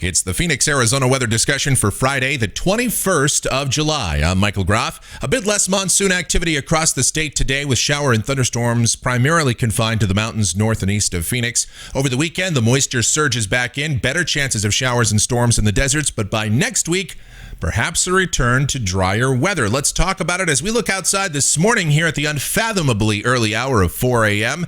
It's the Phoenix, Arizona weather discussion for Friday, the 21st of July. I'm Michael Groff. A bit less monsoon activity across the state today with shower and thunderstorms primarily confined to the mountains north and east of Phoenix. Over the weekend, the moisture surges back in. Better chances of showers and storms in the deserts, but by next week, perhaps a return to drier weather. Let's talk about it as we look outside this morning here at the unfathomably early hour of 4 a.m.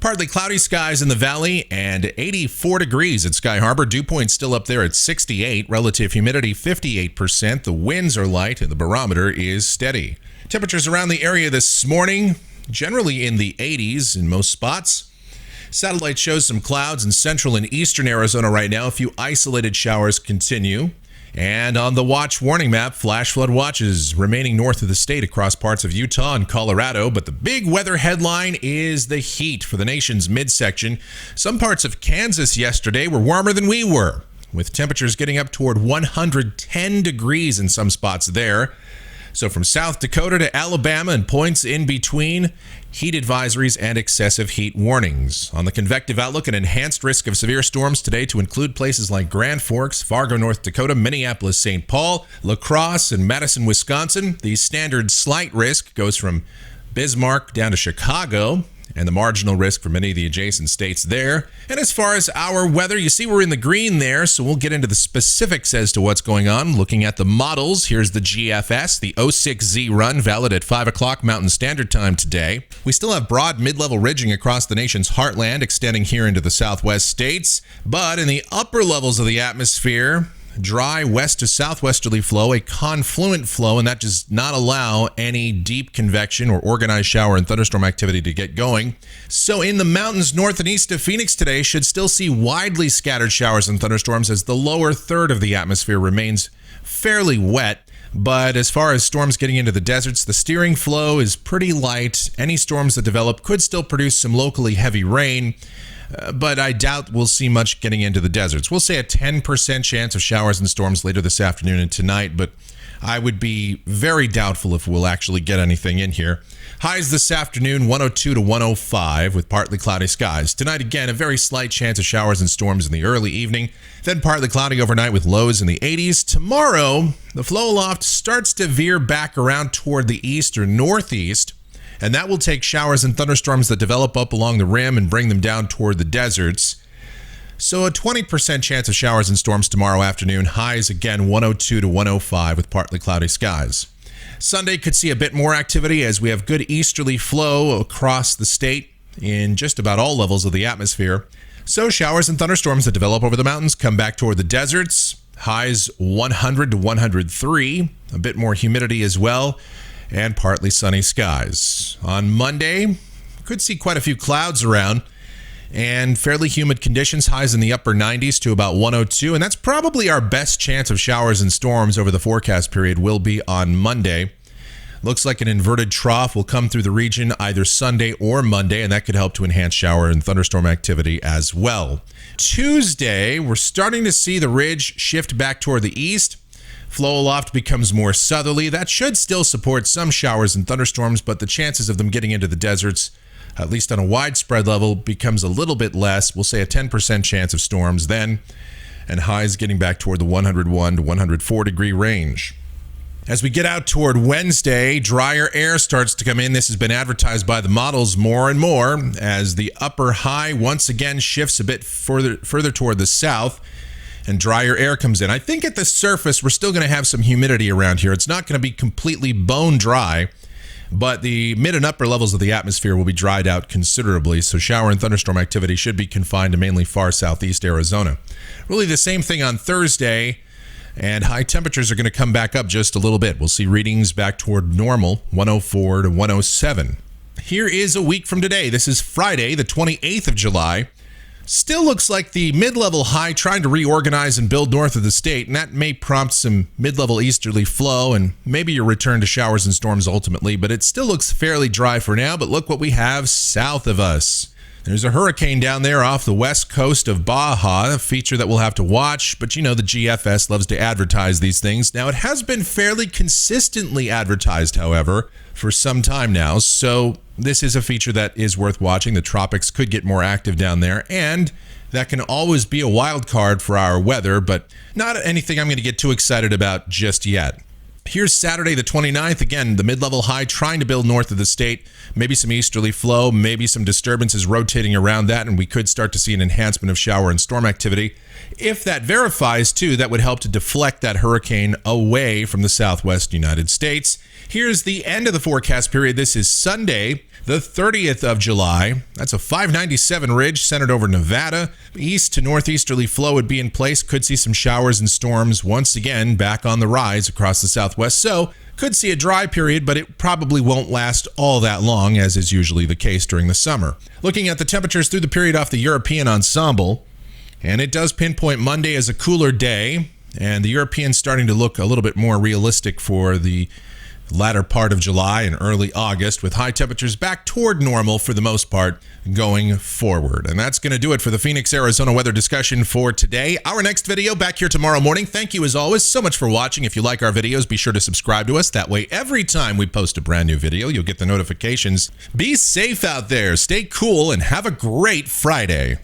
Partly cloudy skies in the valley and 84 degrees at Sky Harbor. Dew point still up there at 68. Relative humidity 58%. The winds are light and the barometer is steady. Temperatures around the area this morning, generally in the 80s in most spots. Satellite shows some clouds in central and eastern Arizona right now. A few isolated showers continue. And on the watch warning map, flash flood watches remaining north of the state across parts of Utah and Colorado. But the big weather headline is the heat for the nation's midsection. Some parts of Kansas yesterday were warmer than we were, with temperatures getting up toward 110 degrees in some spots there. So from South Dakota to Alabama and points in between, heat advisories and excessive heat warnings. On the convective outlook, an enhanced risk of severe storms today to include places like Grand Forks, Fargo, North Dakota, Minneapolis, St. Paul, La Crosse, and Madison, Wisconsin. The standard slight risk goes from Bismarck down to Chicago, and the marginal risk for many of the adjacent states there. And as far as our weather, you see we're in the green there, so we'll get into the specifics as to what's going on. Looking at the models, here's the GFS, the 06Z run, valid at 5 o'clock Mountain Standard Time today. We still have broad mid-level ridging across the nation's heartland, extending here into the southwest states. But in the upper levels of the atmosphere, dry west to southwesterly flow, a confluent flow, and that does not allow any deep convection or organized shower and thunderstorm activity to get going. So in the mountains north and east of Phoenix today, should still see widely scattered showers and thunderstorms as the lower third of the atmosphere remains fairly wet. But as far as storms getting into the deserts, the steering flow is pretty light. Any storms that develop could still produce some locally heavy rain. But I doubt we'll see much getting into the deserts. We'll say a 10% chance of showers and storms later this afternoon and tonight, but I would be very doubtful if we'll actually get anything in here. Highs this afternoon, 102 to 105 with partly cloudy skies. Tonight, again, a very slight chance of showers and storms in the early evening, then partly cloudy overnight with lows in the 80s. Tomorrow, the flow aloft starts to veer back around toward the east or northeast, and that will take showers and thunderstorms that develop up along the rim and bring them down toward the deserts. So a 20% chance of showers and storms tomorrow afternoon. Highs again 102 to 105 with partly cloudy skies. Sunday could see a bit more activity as we have good easterly flow across the state in just about all levels of the atmosphere. So showers and thunderstorms that develop over the mountains come back toward the deserts. Highs 100 to 103. A bit more humidity as well. And partly sunny skies. On Monday, could see quite a few clouds around and fairly humid conditions, highs in the upper 90s to about 102. And that's probably our best chance of showers and storms over the forecast period will be on Monday. Looks like an inverted trough will come through the region either Sunday or Monday, and that could help to enhance shower and thunderstorm activity as well. Tuesday, we're starting to see the ridge shift back toward the east. Flow aloft becomes more southerly. That should still support some showers and thunderstorms, but the chances of them getting into the deserts, at least on a widespread level, becomes a little bit less. We'll say a 10% chance of storms then, and highs getting back toward the 101 to 104 degree range. As we get out toward Wednesday, drier air starts to come in. This has been advertised by the models more and more as the upper high once again shifts a bit further toward the south. And drier air comes in. I think at the surface, we're still going to have some humidity around here. It's not going to be completely bone dry, but the mid and upper levels of the atmosphere will be dried out considerably. So shower and thunderstorm activity should be confined to mainly far southeast Arizona. Really the same thing on Thursday, and high temperatures are going to come back up just a little bit. We'll see readings back toward normal, 104 to 107. Here is a week from today. This is Friday, the 28th of July. Still looks like the mid-level high trying to reorganize and build north of the state, and that may prompt some mid-level easterly flow and maybe a return to showers and storms ultimately, but it still looks fairly dry for now. But look what we have south of us. There's a hurricane down there off the west coast of Baja, a feature that we'll have to watch, but you know the GFS loves to advertise these things. Now, it has been fairly consistently advertised, however, for some time now, so this is a feature that is worth watching. The tropics could get more active down there, and that can always be a wild card for our weather, but not anything I'm going to get too excited about just yet. Here's Saturday the 29th. Again, the mid-level high trying to build north of the state. Maybe some easterly flow, maybe some disturbances rotating around that, and we could start to see an enhancement of shower and storm activity. If that verifies, too, that would help to deflect that hurricane away from the southwest United States. Here's the end of the forecast period. This is Sunday, the 30th of July. That's a 597 ridge centered over Nevada. East to northeasterly flow would be in place. Could see some showers and storms once again back on the rise across the southwest. So could see a dry period, but it probably won't last all that long, as is usually the case during the summer. Looking at the temperatures through the period off the European ensemble, and it does pinpoint Monday as a cooler day, and the European starting to look a little bit more realistic for the latter part of July and early August, with high temperatures back toward normal for the most part going forward. And that's going to do it for the Phoenix, Arizona weather discussion for today. Our next video back here tomorrow morning. Thank you as always so much for watching. If you like our videos, be sure to subscribe to us. That way, every time we post a brand new video, you'll get the notifications. Be safe out there, stay cool, and have a great Friday.